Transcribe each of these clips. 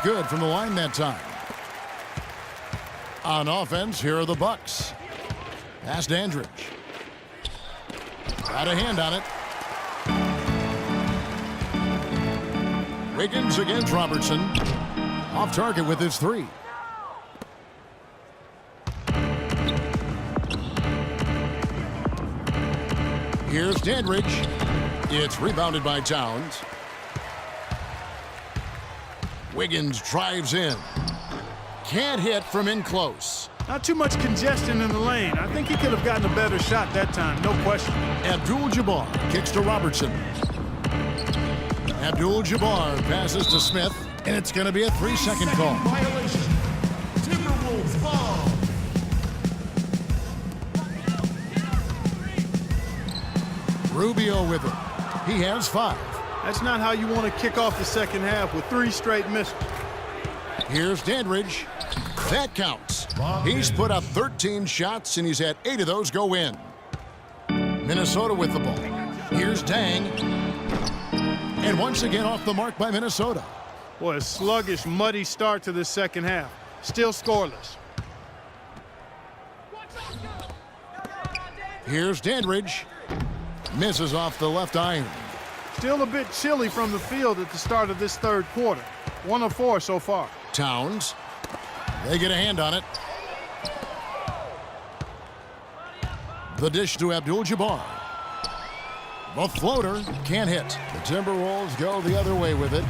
good from the line that time. On offense, here are the Bucks. Pass Dandridge. Got a hand on it. Wiggins against Robertson. Off target with his three. Here's Dandridge. It's rebounded by Towns. Wiggins drives in. Can't hit from in close. Not too much congestion in the lane. I think he could have gotten a better shot that time, no question. Abdul-Jabbar kicks to Robertson. Abdul-Jabbar passes to Smith, and it's going to be a 3-second call. Violation. Timberwolves ball. Rubio with it. He has 5. That's not how you want to kick off the second half with 3 straight misses. Here's Dandridge. That counts. He's put up 13 shots, and he's had 8 of those go in. Minnesota with the ball. Here's Dang. And once again off the mark by Minnesota. Boy, a sluggish, muddy start to the second half. Still scoreless. Here's Dandridge. Misses off the left iron. Still a bit chilly from the field at the start of this third quarter. 1 of 4 so far. Towns. They get a hand on it. The dish to Abdul-Jabbar. The floater can't hit. The Timberwolves go the other way with it.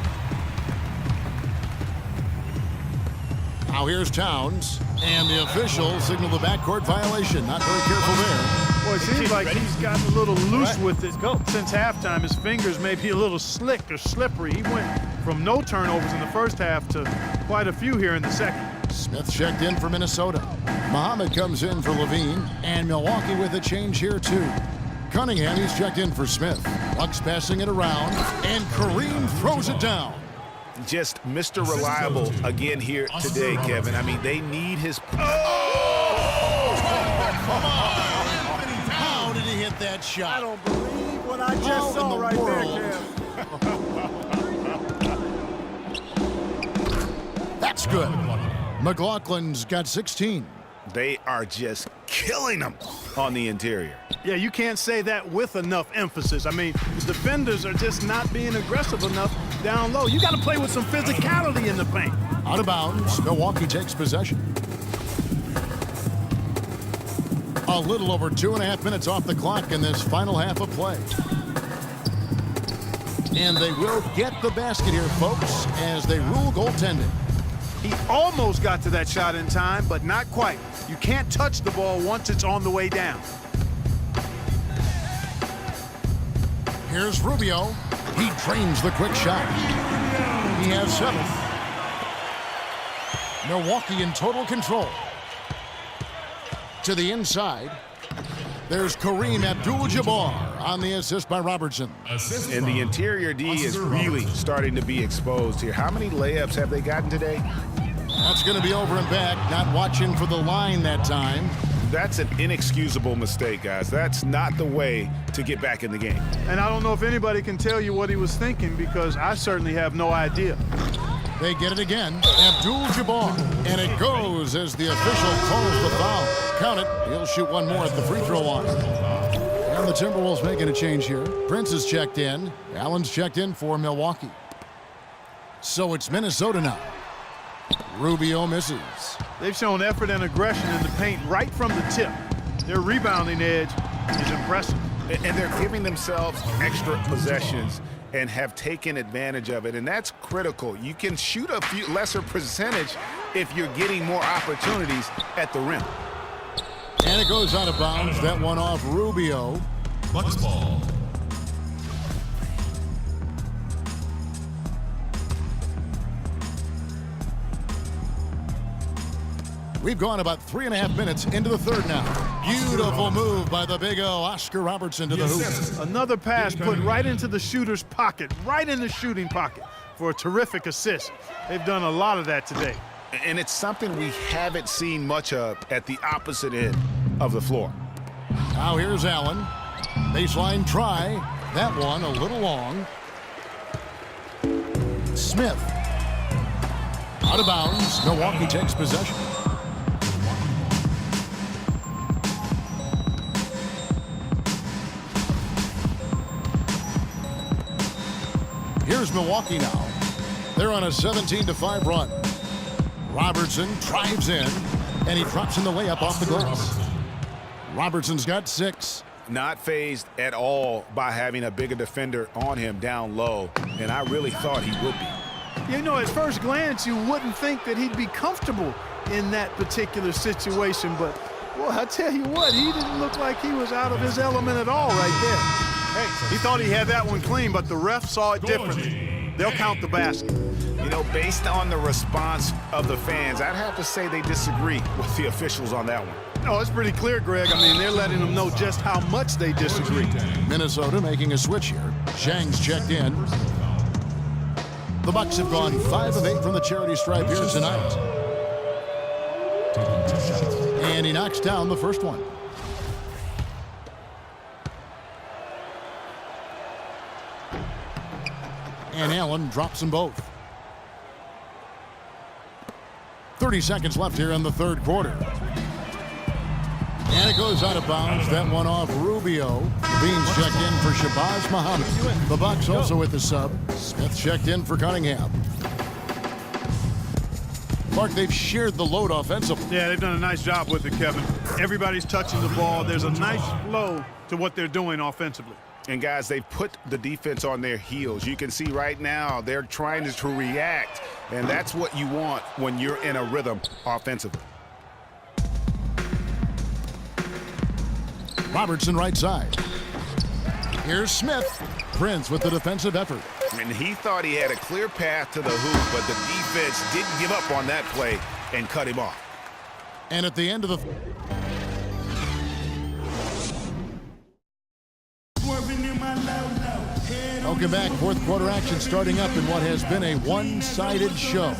Now here's Towns. And the officials signal the backcourt violation. Not very careful there. Well, it seems like he's gotten a little loose with it since halftime. His fingers may be a little slick or slippery. He went from no turnovers in the first half to quite a few here in the second. Smith checked in for Minnesota. Muhammad comes in for Levine. And Milwaukee with a change here, too. Cunningham, he's checked in for Smith. Bucks passing it around. And Kareem throws it down. Just Mr. Reliable again here today, Kevin. I mean, they need his... Come on! How did he hit that shot? I don't believe what I just saw right there, Kev. That's good. McLaughlin's got 16. They are just killing them on the interior. Yeah, you can't say that with enough emphasis. I mean, the defenders are just not being aggressive enough down low. You got to play with some physicality in the paint. Out of bounds, Milwaukee takes possession. A little over 2.5 minutes off the clock in this final half of play. And they will get the basket here, folks, as they rule goaltending. He almost got to that shot in time, but not quite. You can't touch the ball once it's on the way down. Here's Rubio. He drains the quick shot. He has 7. Milwaukee in total control. To the inside. There's Kareem Abdul-Jabbar on the assist by Robertson. And the interior D is really starting to be exposed here. How many layups have they gotten today? That's going to be over and back. Not watching for the line that time. That's an inexcusable mistake, guys. That's not the way to get back in the game. And I don't know if anybody can tell you what he was thinking, because I certainly have no idea. They get it again. Abdul-Jabbar. And it goes as the official calls the foul. Count it. He'll shoot one more at the free throw line. And the Timberwolves making a change here. Prince is checked in. Allen's checked in for Milwaukee. So it's Minnesota now. Rubio misses. They've shown effort and aggression in the paint right from the tip. Their rebounding edge is impressive. And they're giving themselves extra possessions and have taken advantage of it, and that's critical. You can shoot a few lesser percentage if you're getting more opportunities at the rim. And it goes out of bounds. That one off Rubio. Bucks ball. We've gone about 3.5 minutes into the third now. Beautiful move by the big O, Oscar Robertson, to the hoop. Another pass put right into the shooter's pocket, right in the shooting pocket for a terrific assist. They've done a lot of that today. And it's something we haven't seen much of at the opposite end of the floor. Now here's Allen. Baseline try. That one a little long. Smith. Out of bounds. Milwaukee takes possession. Here's Milwaukee now. They're on a 17-5 run. Robertson drives in, and he drops in the layup off the glass. Robertson's got 6. Not fazed at all by having a bigger defender on him down low, and I really thought he would be. You know, at first glance, you wouldn't think that he'd be comfortable in that particular situation, but, well, I tell you what, he didn't look like he was out of his element at all right there. Hey, he thought he had that one clean, but the ref saw it differently. They'll count the basket. You know, based on the response of the fans, I'd have to say they disagree with the officials on that one. No, it's pretty clear, Greg. I mean, they're letting them know just how much they disagree. Minnesota making a switch here. Zhang's checked in. The Bucks have gone 5 of 8 from the charity stripe here tonight. And he knocks down the first one. And Allen drops them both. 30 seconds left here in the third quarter. And it goes out of bounds. That one off Rubio. Beans checked in for Shabazz Muhammad. The Bucks also with the sub. Smith checked in for Cunningham. Clark, they've shared the load offensively. Yeah, they've done a nice job with it, Kevin. Everybody's touching the ball. There's a nice flow to what they're doing offensively. And, guys, they've put the defense on their heels. You can see right now they're trying to react, and that's what you want when you're in a rhythm offensively. Robertson right side. Here's Smith. Prince with the defensive effort. And he thought he had a clear path to the hoop, but the defense didn't give up on that play and cut him off. And at the end of the... Welcome back. Fourth quarter action starting up in what has been a one-sided show.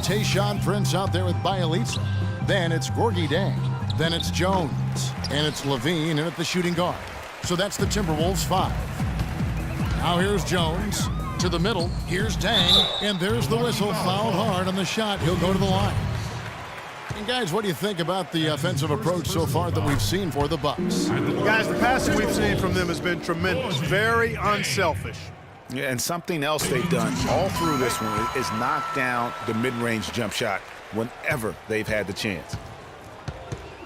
Tayshaun Prince out there with Bielitsa. Then it's Gorgie Dang. Then it's Jones. And it's Levine in at the shooting guard. So that's the Timberwolves 5. Now here's Jones. To the middle. Here's Dang. And there's the whistle. Fouled hard on the shot. He'll go to the line. And guys, what do you think about the offensive approach so far that we've seen for the Bucks? Guys, the passing we've seen from them has been tremendous. Very unselfish. Yeah, and something else they've done all through this one is knock down the mid-range jump shot whenever they've had the chance.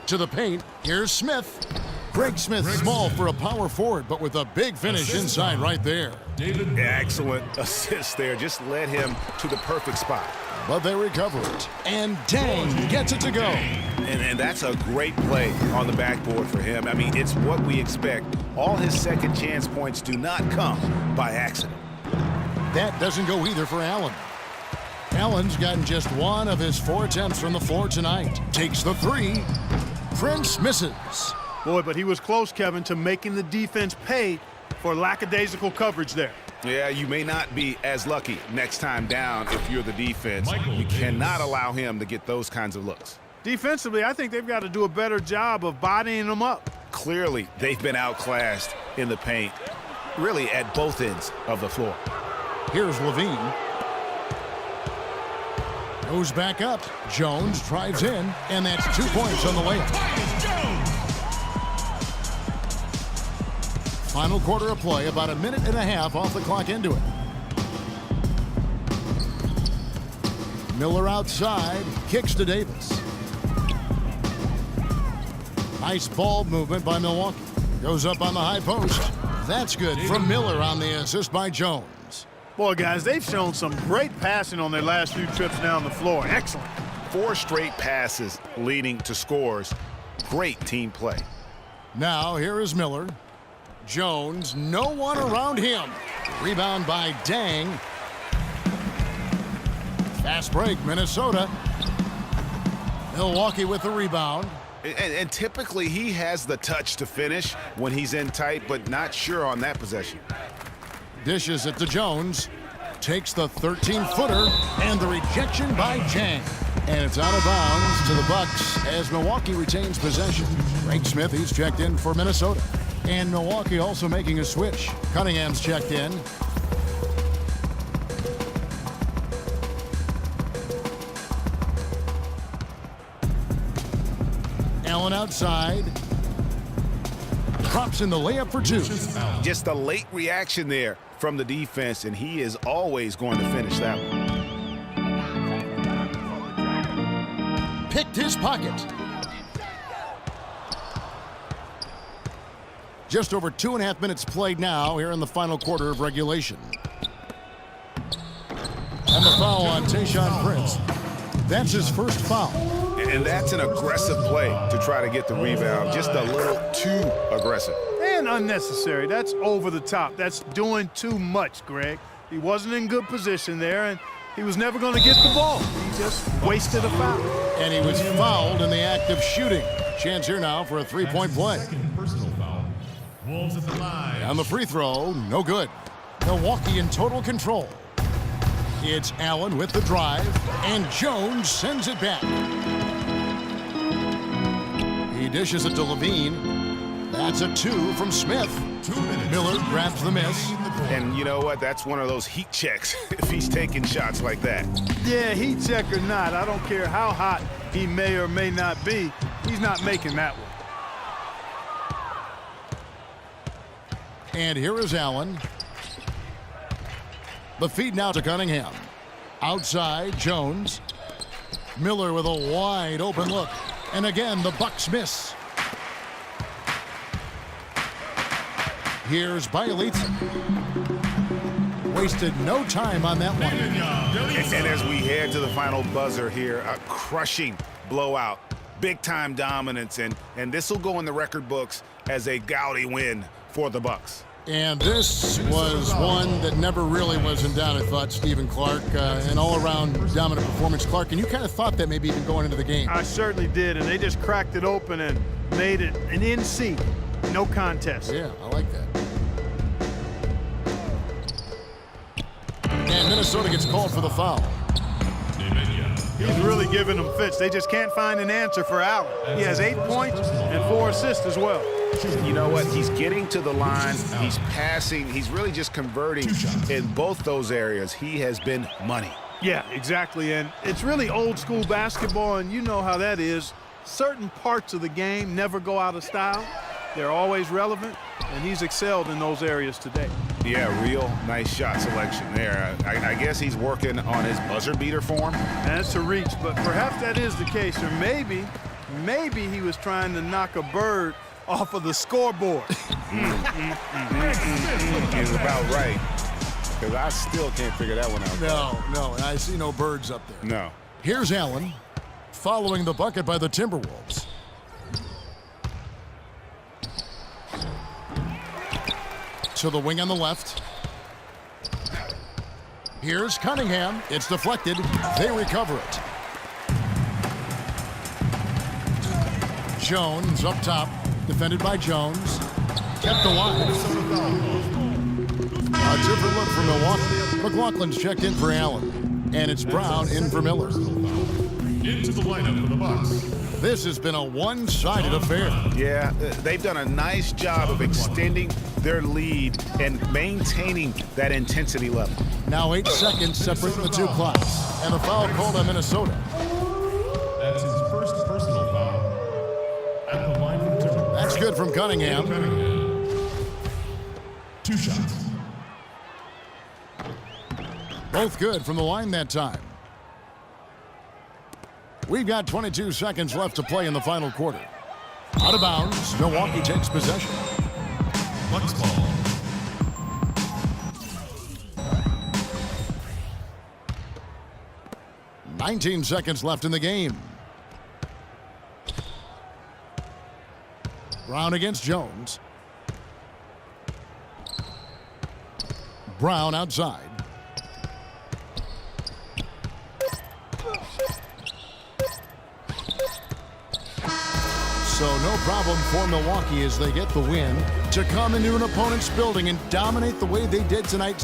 To the paint, here's Smith. Greg Smith, small for a power forward, but with a big finish inside right there. Excellent assist there. Just led him to the perfect spot. But they recover it. And Dang gets it to go. And that's a great play on the backboard for him. I mean, it's what we expect. All his second chance points do not come by accident. That doesn't go either for Allen. Allen's gotten just 1 of his 4 attempts from the floor tonight. Takes the 3. Prince misses. Boy, but he was close, Kevin, to making the defense pay for lackadaisical coverage there. Yeah, you may not be as lucky next time down if you're the defense. You cannot allow him to get those kinds of looks. Defensively, I think they've got to do a better job of bodying them up. Clearly, they've been outclassed in the paint, really at both ends of the floor. Here's Levine. Goes back up. Jones drives in, and that's 2 points on the layup. Final quarter of play, about a minute and a half off the clock into it. Miller outside, kicks to Davis. Nice ball movement by Milwaukee. Goes up on the high post. That's good from Miller on the assist by Jones. Boy, guys, they've shown some great passing on their last few trips down the floor. Excellent. 4 straight passes leading to scores. Great team play. Now here is Miller. Jones, no one around him. Rebound by Dang. Fast break, Minnesota. Milwaukee with the rebound. And typically he has the touch to finish when he's in tight, but not sure on that possession. Dishes it to Jones. Takes the 13-footer and the rejection by Jang. And it's out of bounds to the Bucks as Milwaukee retains possession. Greg Smith, he's checked in for Minnesota. And Milwaukee also making a switch. Cunningham's checked in. Allen outside. Drops in the layup for two. Just a late reaction there from the defense, and he is always going to finish that one. Picked his pocket. Just over 2.5 minutes played now here in the final quarter of regulation. And the foul on Tayshaun Prince. That's his first foul. And that's an aggressive play to try to get the rebound. Just a little too aggressive. And unnecessary. That's over the top. That's doing too much, Greg. He wasn't in good position there, and he was never going to get the ball. He just wasted a foul. And he was fouled in the act of shooting. Chance here now for a three-point play. Second personal foul. Wolves at the line. On the free throw, no good. Milwaukee in total control. It's Allen with the drive, and Jones sends it back. He dishes it to Levine. That's a two from Smith. 2 minutes. Miller grabs the miss. And you know what? That's one of those heat checks if he's taking shots like that. Yeah, heat check or not, I don't care how hot he may or may not be, he's not making that one. And here is Allen. The feed now to Cunningham. Outside, Jones. Miller with a wide open look. And again, the Bucks miss. Here's Bielitsa. Wasted no time on that one. And as we head to the final buzzer here, a crushing blowout, big-time dominance, and this will go in the record books as a gaudy win for the Bucks. And this was one that never really was in doubt, I thought, Stephen Clark. An all-around dominant performance, Clark. And you kind of thought that maybe even going into the game. I certainly did, and they just cracked it open and made it an NC. No contest. Yeah, I like that. And Minnesota gets called for the foul. He's really giving them fits. They just can't find an answer for Allen. He has 8 points and 4 assists as well. You know what? He's getting to the line. He's passing. He's really just converting in both those areas. He has been money. Yeah, exactly. And it's really old school basketball, and you know how that is. Certain parts of the game never go out of style. They're always relevant, and he's excelled in those areas today. Yeah, real nice shot selection there. I guess he's working on his buzzer beater form. That's a reach, but perhaps that is the case. Or maybe he was trying to knock a bird off of the scoreboard. Is about right. Because I still can't figure that one out. No, and I see no birds up there. No. Here's Allen, following the bucket by the Timberwolves. To the wing on the left. Here's Cunningham. It's deflected. They recover it. Jones up top. Defended by Jones. Kept alive. A different look for Milwaukee. McLaughlin's checked in for Allen. And it's Brown in for Miller. Into the lineup for the Bucks. This has been a one-sided affair. Yeah, they've done a nice job of extending their lead and maintaining that intensity level. Now 8 seconds separating the two clocks. And a foul called on Minnesota. That's his first personal foul. At the line for the Timberwolves. That's good from Cunningham. 2 shots. Both good from the line that time. We've got 22 seconds left to play in the final quarter. Out of bounds, Milwaukee takes possession. Bucks ball. $19 seconds left in the game. Brown against Jones. Brown outside. So no problem for Milwaukee as they get the win to come into an opponent's building and dominate the way they did tonight.